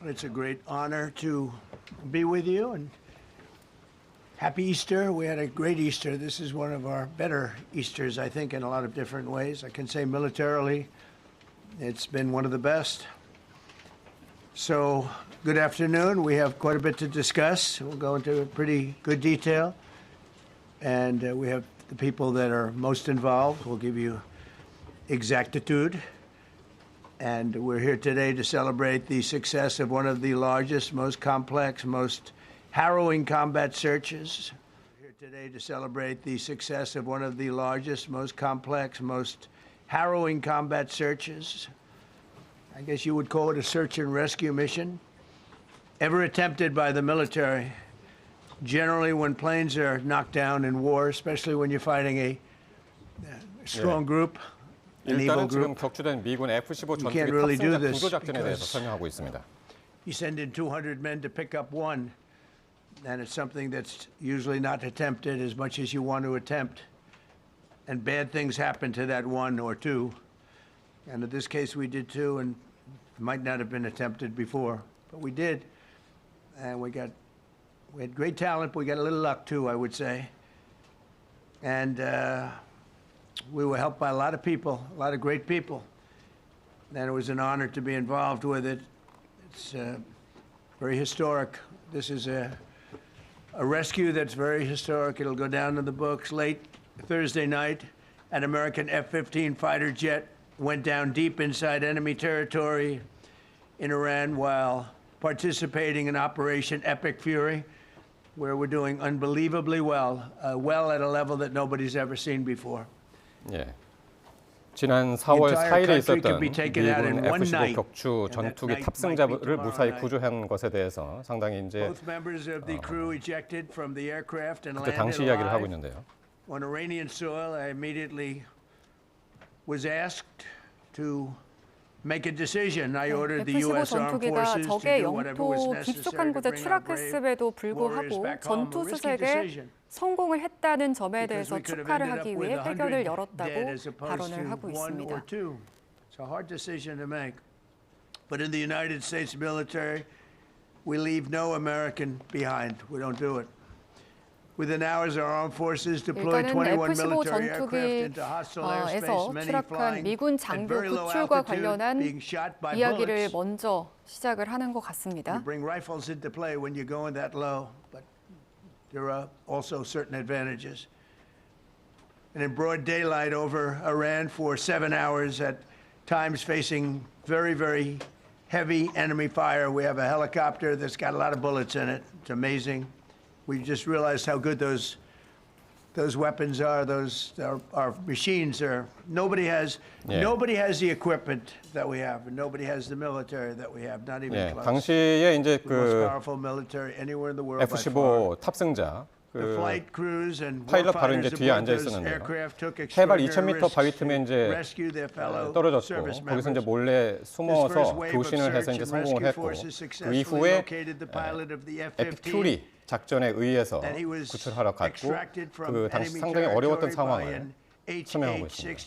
It's a great honor to be with you, and happy Easter. We had a great Easter. This is one of our better Easters, I think, in a lot of different ways. I can say militarily, it's been one of the best. So, good afternoon. We have quite a bit to discuss. We'll go into pretty good detail. And we have the people that are most involved. We'll give you exactitude. And we're here today to celebrate the success of one of the largest, most complex, most harrowing combat searches. We're here today to celebrate the success of one of the largest, most complex, most harrowing combat searches. I guess you would call it a search and rescue mission ever attempted by the military. Generally, when planes are knocked down in war, especially when you're fighting a strong group, an evil 일단은 지금 group, 격추된 미군 F-15 전투기 can't really do 탑승자 this 구조 작전에 대해서 because 설명하고 있습니다. you send in 200 men to pick up one, and it's something that's usually not attempted as much as you want to attempt. And bad things happen to that one or two. And in this case, we did two, and it might not have been attempted before, but we did. And we had great talent. We got a little luck, too, I would say. And we were helped by a lot of people, a lot of great people. And it was an honor to be involved with it. It's very historic. This is a rescue that's very historic. It'll go down in the books. Late Thursday night, an American F-15 fighter jet went down deep inside enemy territory in Iran while participating in Operation Epic Fury, where we're doing unbelievably well at a level that nobody's ever seen before. 예. 지난 4월 4일에 있었던 미군 F-15 격추 전투기 탑승자를 무사히 구조한 것에 대해서 상당히 이제 그때 당시 이야기를 하고 있는데요. On Iranian soil, I immediately was asked to make a decision. I ordered the U.S. Armed Forces to do whatever was necessary to bring our brave warriors back home. A risky decision. 성공을 했다는 점에 대해서 축하를 하기 위해 회견을 열었다고 발언을 하고 있습니다. It's a hard decision to make. But in the United States military, we leave no American behind. We don't do it. Within hours, our armed forces deployed 21 military aircraft into hostile airspace, many flying at very low altitude, being shot by 이야기를 bullets. 먼저 시작을 하는 것 같습니다. You bring rifles into play when you're going that low, but there are also certain advantages. And in broad daylight over Iran for 7 hours, at times facing very, very heavy enemy fire. We have a helicopter that's got a lot of bullets in it. It's amazing. We just realized how good those weapons are. Those our machines are. Nobody has the equipment that we have, and nobody has the military that we have. Not even close. 당시에 이제 The most 그 powerful military anywhere in the world by far. F-15 탑승자 그 파일럿 바로 이제 뒤에 앉아 있었는데요. 해발 2,000m 바위 틈에 이제 떨어졌고 거기서 이제 몰래 숨어서 교신을 해서 이제 성공을 했고 그 이후에 에픽 작전에 의해서 구출하러 갔고 그 당시 상당히 어려웠던 상황을 설명하고 있습니다.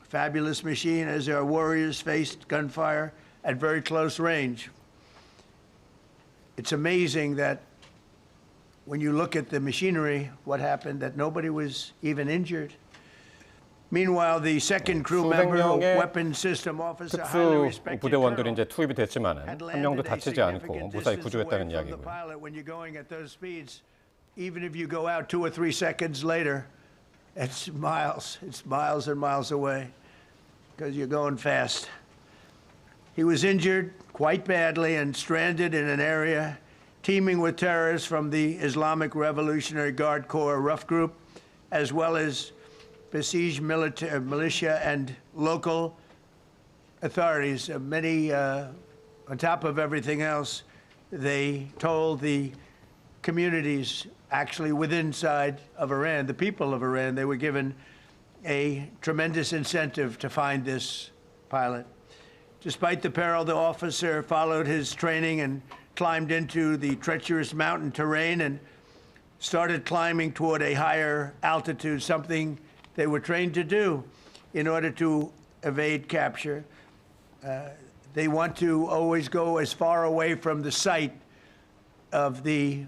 Fabulous machine as our warriors faced gunfire at very close range. It's amazing that when you look at the machinery, what happened, that nobody was even injured. Meanwhile, the second crew member, weapon system officer, highly respected 부대원들이 이제 투입이 됐지만은 한 명도 다치지 않고 무사히 구조했다는 이야기고요. When you're going at those speeds, even if you go out 2 or 3 seconds later, it's miles and miles away because you're going fast. He was injured quite badly and stranded in an area teeming with terrorists from the Islamic Revolutionary Guard Corps rough group, as well as besieged militia and local authorities. Many, on top of everything else, they told the communities actually within side of Iran, the people of Iran, they were given a tremendous incentive to find this pilot. Despite the peril, the officer followed his training and climbed into the treacherous mountain terrain and started climbing toward a higher altitude, something they were trained to do in order to evade capture. They want to always go as far away from the site of the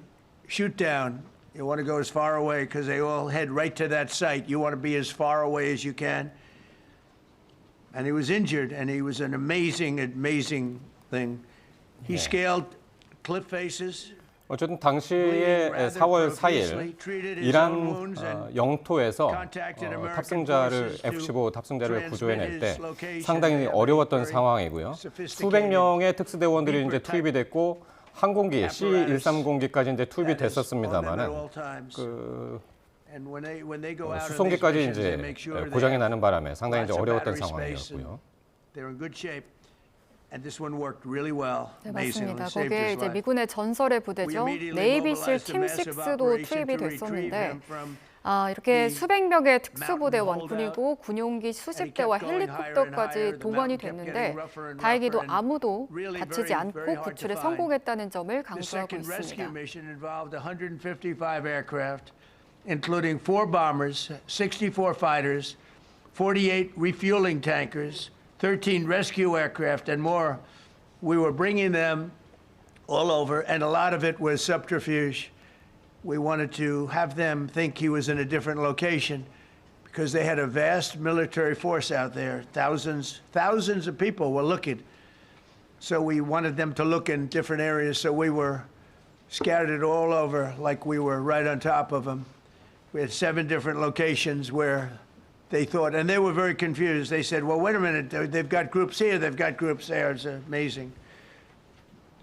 shoot down. You want to go as far away because they all head right to that site. You want to be as far away as you can. And he was injured, and he was an amazing, amazing thing. He scaled cliff faces. 어쨌든 당시에 4월 4일 이란 영토에서 탑승자를 F-15 탑승자를 구조해낼 때 상당히 어려웠던 상황이고요. 수백 명의 특수대원들이 이제 투입이 됐고 항공기 C-130기까지 이제 투입이 됐었습니다만은 그 수송기까지 이제 고장이 나는 바람에 상당히 이제 어려웠던 상황이었고요. 네, 맞습니다. 거기에 이제 미군의 전설의 부대죠. 네이비실 팀6도 투입이 됐었는데 이렇게 수백 명의 특수부대원 그리고 군용기 수십 대와 헬리콥터까지 동원이 됐는데 다행히도 아무도 다치지 않고 구출에 성공했다는 점을 강조하고 있습니다. Including 4 bombers, 64 fighters, 48 refueling tankers, 13 rescue aircraft, and more. We were bringing them all over, and a lot of it was subterfuge. We wanted to have them think he was in a different location because they had a vast military force out there. Thousands of people were looking. So we wanted them to look in different areas, so we were scattered all over like we were right on top of them. We had 7 different locations where they thought, and they were very confused. They said, well, wait a minute, they've got groups here, they've got groups there. It's an amazing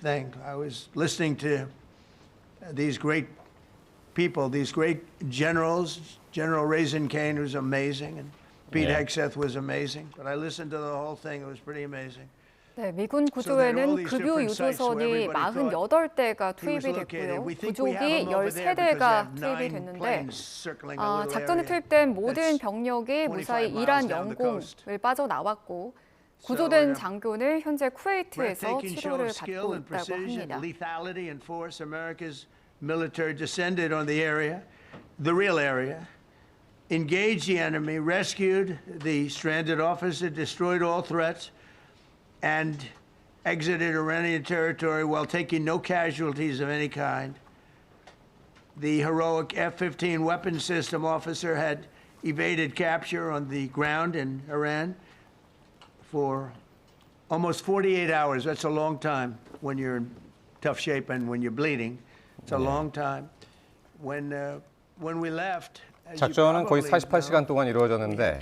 thing. I was listening to these great people, these great generals. General Raisin Kane was amazing, and Pete Hegseth was amazing. But I listened to the whole thing. It was pretty amazing. 네, 미군 구조에는 급유 유조선이 48대가 투입이 됐고요. 구조기 13대가 투입이 됐는데 작전에 투입된 모든 병력이 무사히 이란 영공을 빠져나왔고 구조된 장교는 현재 쿠웨이트에서 치료를 받고 있다고 합니다. Military descended on the area, the real area, engaged the enemy, rescued the stranded officer, destroyed all threats, and exited Iranian territory while taking no casualties of any kind. The heroic F-15 weapons system officer had evaded capture on the ground in Iran for almost 48 hours. That's a long time when you're in tough shape and when you're bleeding. It's a long time. When we left, 작전은 거의 48시간 동안 이루어졌는데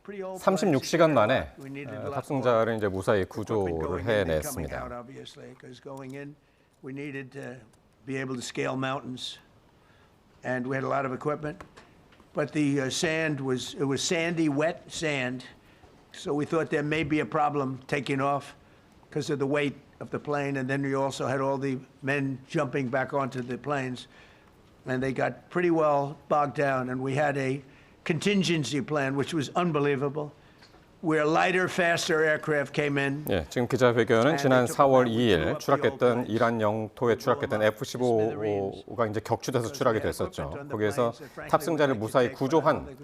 36시간 만에 탑승자를 이제 무사히 구조를 해냈습니다. We needed to be able to scale mountains, and we had a lot of equipment. But the sand was sandy, wet sand, so we thought there may be a problem taking off because of the weight of the plane, and then we also had all the men jumping back onto the planes, and they got pretty well bogged down, and we had a contingency plan, which was unbelievable, where lighter, faster aircraft came in. 예, 지금 기자회견은 지난 4월 2일 추락했던 이란 영토에 추락했던 F-15가 이제 격추돼서 추락이 됐었죠. 거기에서 탑승자를 무사히 구조한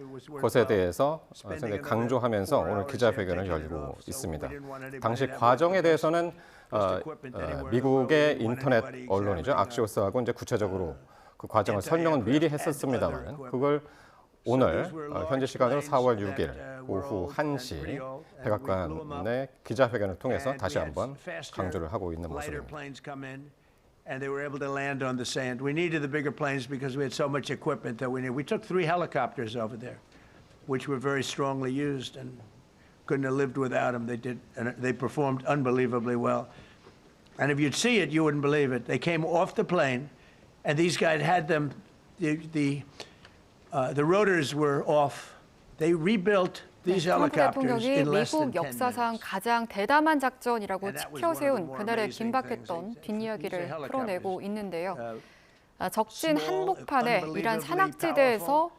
것에 대해서 상당히 강조하면서 오늘 기자회견을 열고 있습니다. 당시 과정에 대해서는 미국의 인터넷 언론이죠, 악시오스하고 이제 구체적으로 그 과정을 설명은 미리 했었습니다만 그걸 오늘 현지 시간으로 4월 6일 오후 1시 백악관의 기자회견을 통해서 다시 한번 강조를 하고 있는 모습입니다. And they were able to land on the sand. We needed the bigger planes because we had so much equipment that we needed. We took 3 helicopters over there, which were very strongly used and couldn't have lived without them. They did, and they performed unbelievably well. And if you'd see it, you wouldn't believe it. They came off the plane, and these guys had them. The rotors were off. They rebuilt these helicopters in less than 10 minutes. 미국 역사상 가장 대담한 작전이라고 치켜세운 그날의 긴박했던 뒷이야기를 풀어내고 있는데요. 적진 한복판에 이란 산악지대에서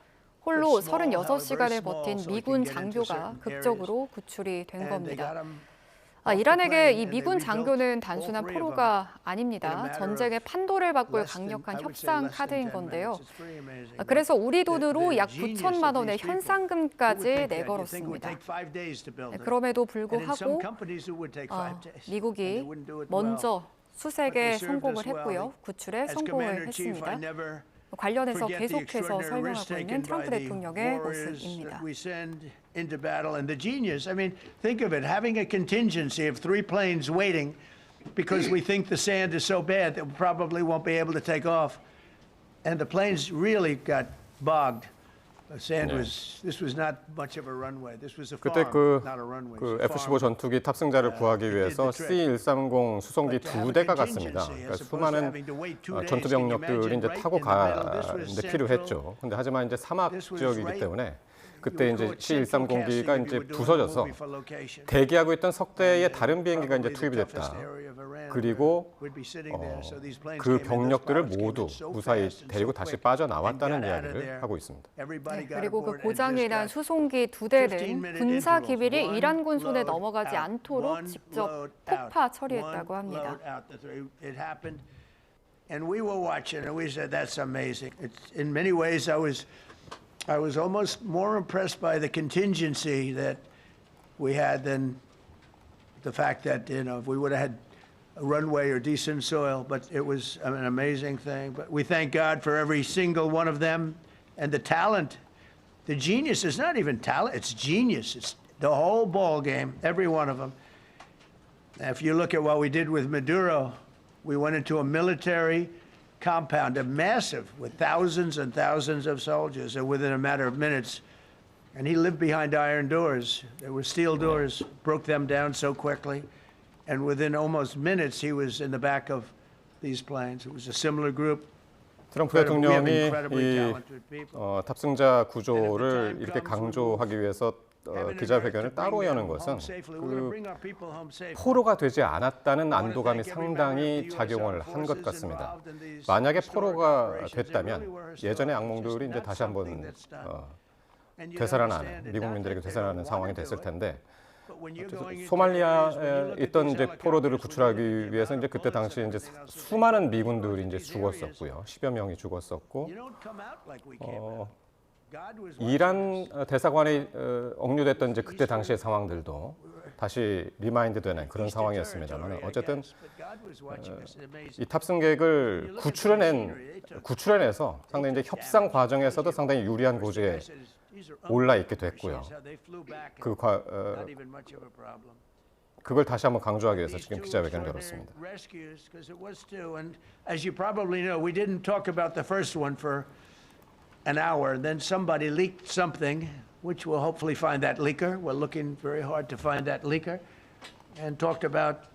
홀로 36시간을 버틴 미군 장교가 극적으로 구출이 된 겁니다. 이란에게 이 미군 장교는 단순한 포로가 아닙니다. 전쟁의 판도를 바꿀 강력한 협상 카드인 건데요. 그래서 우리 돈으로 약 9천만 원의 현상금까지 내걸었습니다. 그럼에도 불구하고 미국이 먼저 수색에 성공을 했고요. 구출에 성공을 했습니다. 관련해서 계속해서 설명하고 있는 트럼프 대통령의 모습입니다. Into battle and the genius. I mean, think of it, having a contingency of 3 planes waiting because we think the sand is so bad that we probably won't be able to take off. And the planes really got bogged. The sand was, this was not much of a runway. This was a farm, not a runway. 그 F-15 전투기 탑승자를 구하기 위해서 C-130 수송기 2대가 갔습니다. 그러니까 수많은 전투 병력들이 이제 타고 가는데 필요했죠. 근데 하지만 이제 사막 지역이기 때문에 그때 이제 C-130기가 이제 부서져서 대기하고 있던 석대의 다른 비행기가 이제 투입이 됐다. 그리고 그 병력들을 모두 무사히 데리고 다시 빠져나왔다는 이야기를 하고 있습니다. 네, 그리고 그 고장이 난 수송기 2대는 군사 기밀이 이란군 손에 넘어가지 않도록 직접 폭파 처리했다고 합니다. And we were watching and we said, that's amazing. In many ways, I was almost more impressed by the contingency that we had than the fact that, you know, if we would have had a runway or decent soil, but it was an amazing thing. But we thank God for every single one of them and the talent. The genius is not even talent, it's genius. It's the whole ball game, every one of them. If you look at what we did with Maduro, we went into a military compound, a massive, with thousands and thousands of soldiers, and within a matter of minutes, and he lived behind iron doors. There were steel doors, broke them down so quickly, and within almost minutes, he was in the back of these planes. It was a similar group. 트럼프 대통령이 이 탑승자 구조를 이렇게 강조하기 위해서 기자회견을 따로 여는 것은 그 포로가 되지 않았다는 안도감이 상당히 작용을 한 것 같습니다. 만약에 포로가 됐다면 예전의 악몽들이 이제 다시 한번 되살아나는 미국민들에게 되살아나는 상황이 됐을 텐데 소말리아에 있던 이제 포로들을 구출하기 위해서 이제 그때 당시 이제 수많은 미군들이 이제 죽었었고요. 10여 명이 죽었었고. 이란 대사관에 억류됐던 이제 그때 당시의 상황들도 다시 리마인드되는 그런 상황이었습니다만 어쨌든 이 탑승객을 구출해내서 상당히 이제 협상 과정에서도 상당히 유리한 고지에 올라 있게 됐고요. 그걸 다시 한번 강조하기 위해서 지금 기자회견을 열었습니다. As you probably know, we didn't talk about the first one for an hour, and then somebody leaked something, which we'll hopefully find that leaker. We're looking very hard to find that leaker, and talked about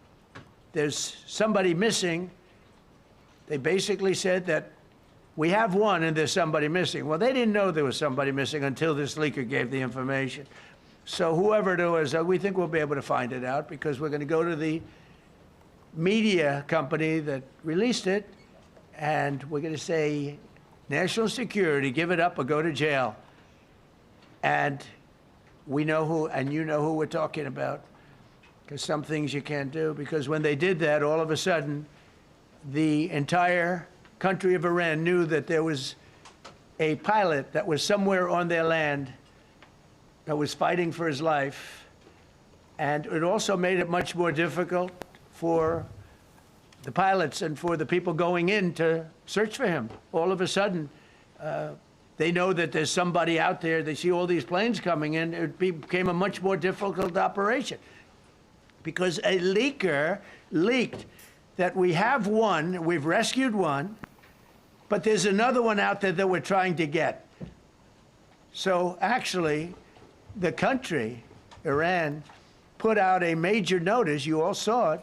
there's somebody missing. They basically said that we have one and there's somebody missing. Well, they didn't know there was somebody missing until this leaker gave the information. So whoever it was, we think we'll be able to find it out because we're going to go to the media company that released it, and we're going to say, national security, give it up or go to jail. And we know who, and you know who we're talking about, because some things you can't do. Because when they did that, all of a sudden, the entire country of Iran knew that there was a pilot that was somewhere on their land that was fighting for his life. And it also made it much more difficult for the pilots and for the people going in to search for him. All of a sudden, they know that there's somebody out there. They see all these planes coming in. It became a much more difficult operation because a leaker leaked that we have one, we've rescued one, but there's another one out there that we're trying to get. So actually, the country, Iran, put out a major notice, you all saw it,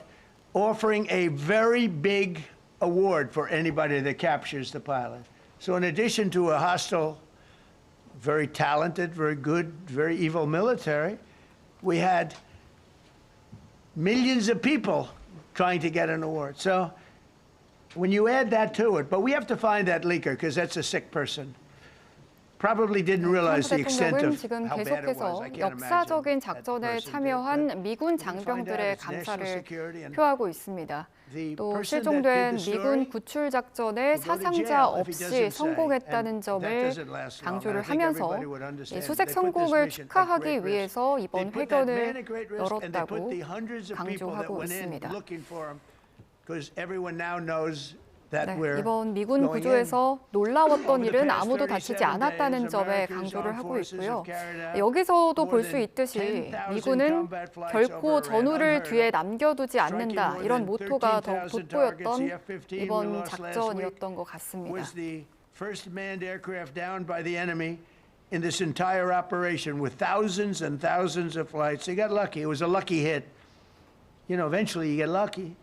offering a very big award for anybody that captures the pilot. So in addition to a hostile, very talented, very good, very evil military, we had millions of people trying to get an award. So when you add that to it, but we have to find that leaker because that's a sick person. probably didn't realize the extent 대통령은 of 지금 how bad it was. 계속해서 I can't 역사적인 imagine 작전에 that person did. 참여한 미군 장병들의 감사를 표하고 있습니다. 또 실종된 미군 구출 작전의 사상자 없이 성공했다는 점을 강조를 하면서 이 수색 성공을 축하하기 위해서 이번 회견을 열었다고 강조하고 있습니다. 네, 이번 미군 구조에서 놀라웠던 일은 아무도 다치지 않았다는 점에 강조를 하고 있고요. 여기서도 볼 수 있듯이 미군은 결코 전우를 뒤에 남겨두지 않는다, 이런 모토가 더욱 돋보였던 이번 작전이었던 것 같습니다. In this entire operation with thousands and thousands of flights. They got lucky. It was a lucky hit. You know, eventually you get lucky.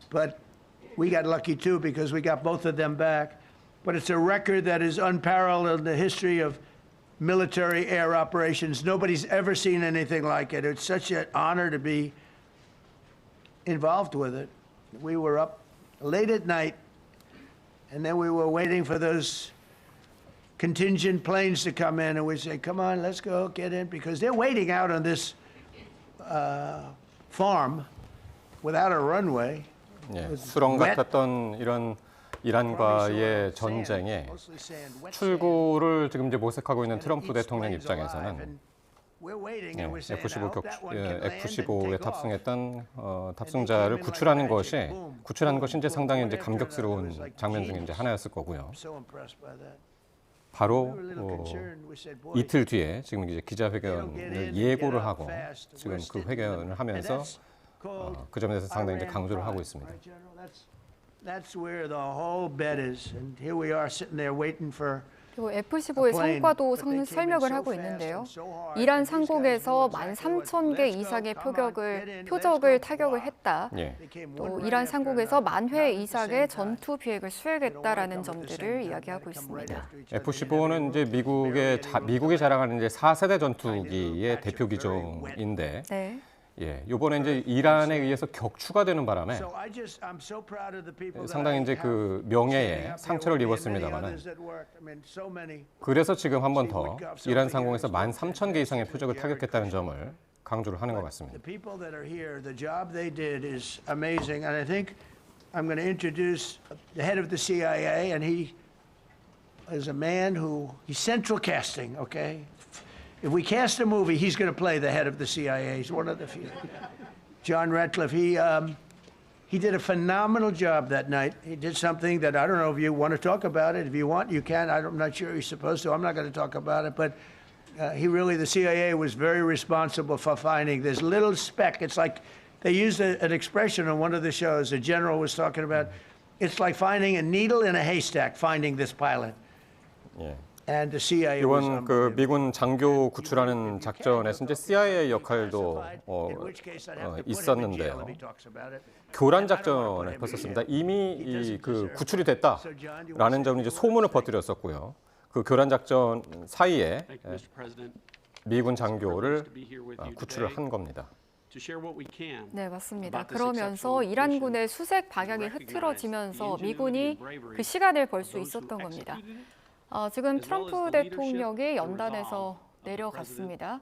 But we got lucky too because we got both of them back. But it's a record that is unparalleled in the history of military air operations. Nobody's ever seen anything like it. It's such an honor to be involved with it. We were up late at night, and then we were waiting for those contingent planes to come in, and we say, come on, let's go, get in, because they're waiting out on this farm without a runway. 예, 수렁 같았던 이런 이란과의 전쟁에 출구를 지금 이제 모색하고 있는 트럼프 대통령 입장에서는 F-15에 탑승했던 탑승자를 구출하는 것이 이제 상당히 이제 감격스러운 장면 중에 이제 하나였을 거고요. 바로 이틀 뒤에 지금 이제 기자회견을 예고를 하고 지금 그 회견을 하면서 그 점에 대해서 상당히 이제 강조를 하고 있습니다. That's where the whole bet is, and here we are sitting there waiting for. 그리고 F-15의 성과도 설명을 하고 있는데요. 이란 상공에서 13,000개 이상의 표적을 타격을 했다. 예. 또 이란 상공에서 10,000회 이상의 전투 비행을 수행했다라는 점들을 이야기하고 있습니다. F-15는 이제 미국이 자랑하는 이제 4세대 전투기의 대표 기종인데. 네. 예, 이번에 이제 이란에 의해서 격추가 되는 바람에 상당히 이제 그 명예에 상처를 입었습니다만은 그래서 지금 한 번 더 이란 상공에서 13,000개 이상의 표적을 타격했다는 점을 강조를 하는 것 같습니다. I'm going to introduce the head of the CIA, and he is a man he's central casting, okay? If we cast a movie, he's going to play the head of the CIA. He's one of the few. John Ratcliffe, he did a phenomenal job that night. He did something that I don't know if you want to talk about it. If you want, you can. I'm not sure you're supposed to. I'm not going to talk about it. But the CIA was very responsible for finding this little speck. It's like they used an expression on one of the shows. A general was talking about, it's like finding a needle in a haystack, finding this pilot. Yeah. 이번 그 미군 장교 구출하는 작전에서 이제 CIA 역할도 있었는데요. 교란 작전을 펼쳤습니다. 이미 그 구출이 됐다라는 점을 이제 소문을 퍼뜨렸었고요. 그 교란 작전 사이에 미군 장교를 구출을 한 겁니다. 네, 맞습니다. 그러면서 이란군의 수색 방향이 흐트러지면서 미군이 그 시간을 벌 수 있었던 겁니다. 지금 트럼프 대통령이 연단에서 내려갔습니다.